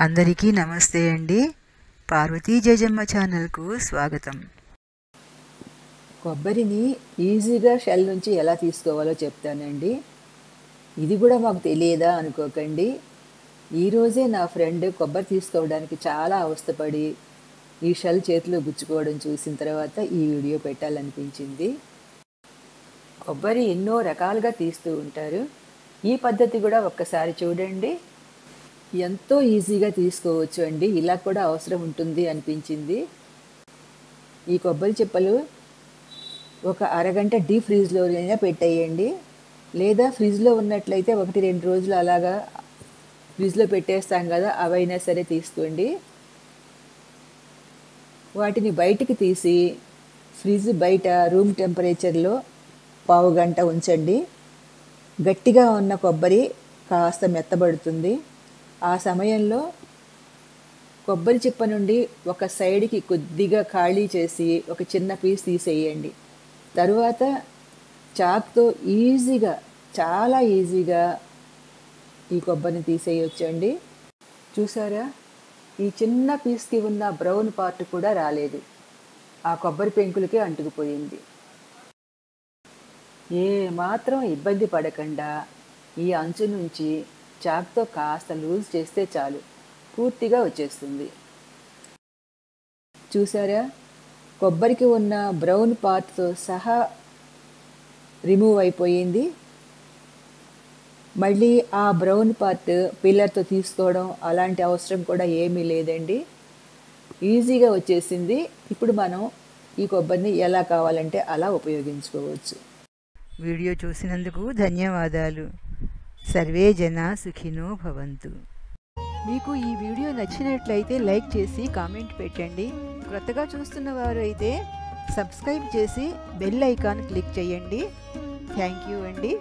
అందరికీ నమస్తే అండి. పార్వతీ జయజమ్మ ఛానల్కు స్వాగతం. కొబ్బరిని ఈజీగా షెల్ నుంచి ఎలా తీసుకోవాలో చెప్తానండి. ఇది కూడా మాకు తెలియదా అనుకోకండి. ఈరోజే నా ఫ్రెండ్ కొబ్బరి తీసుకోవడానికి చాలా అవస్థపడి ఈ షెల్ చేతిలో గుచ్చుకోవడం చూసిన తర్వాత ఈ వీడియో పెట్టాలనిపించింది. కొబ్బరి ఎన్నో రకాలుగా తీస్తూ ఉంటారు. ఈ పద్ధతి కూడా ఒక్కసారి చూడండి. ఎంతో ఈజీగా తీసుకోవచ్చు అండి. ఇలా కూడా అవసరం ఉంటుంది అనిపించింది. ఈ కొబ్బరి చిప్పలు ఒక అరగంట డీప్ ఫ్రీజ్లోనే పెట్టేయండి. లేదా ఫ్రిడ్జ్లో ఉన్నట్లయితే 1-2 రోజులు అలాగా ఫ్రిడ్జ్లో పెట్టేస్తాం కదా, అవైనా సరే తీసుకోండి. వాటిని బయటికి తీసి ఫ్రిడ్జ్ బయట రూమ్ టెంపరేచర్లో 1/2 గంట ఉంచండి. గట్టిగా ఉన్న కొబ్బరి కాస్త మెత్తబడుతుంది. ఆ సమయంలో కొబ్బరి చిప్ప నుండి ఒక సైడ్కి కొద్దిగా ఖాళీ చేసి ఒక చిన్న పీస్ తీసేయండి. తరువాత చాక్తో ఈజీగా, చాలా ఈజీగా ఈ కొబ్బరిని తీసేయొచ్చండి. చూసారా, ఈ చిన్న పీస్కి ఉన్న బ్రౌన్ పార్ట్ కూడా రాలేదు. ఆ కొబ్బరి పెంకులకే అంటుకుపోయింది. ఏ మాత్రం ఇబ్బంది పడకుండా ఈ అంచు నుంచి చాక్తో కాస్త లూజ్ చేస్తే చాలు, పూర్తిగా వచ్చేస్తుంది. చూసారా, కొబ్బరికి ఉన్న బ్రౌన్ పార్ట్తో సహా రిమూవ్ అయిపోయింది. మళ్ళీ ఆ బ్రౌన్ పార్ట్ పిల్లర్తో తీసుకోవడం అలాంటి అవసరం కూడా ఏమీ లేదండి. ఈజీగా వచ్చేసింది. ఇప్పుడు మనం ఈ కొబ్బరిని ఎలా కావాలంటే అలా ఉపయోగించుకోవచ్చు. వీడియో చూసినందుకు ధన్యవాదాలు. సర్వే జనా సుఖినో భవంతు. మీకు ఈ వీడియో నచ్చినట్లయితే లైక్ చేసి కామెంట్ పెట్టండి. కొత్తగా చూస్తున్న వారు అయితే సబ్స్క్రైబ్ చేసి బెల్ ఐకాన్ క్లిక్ చేయండి. థ్యాంక్ యూ అండి.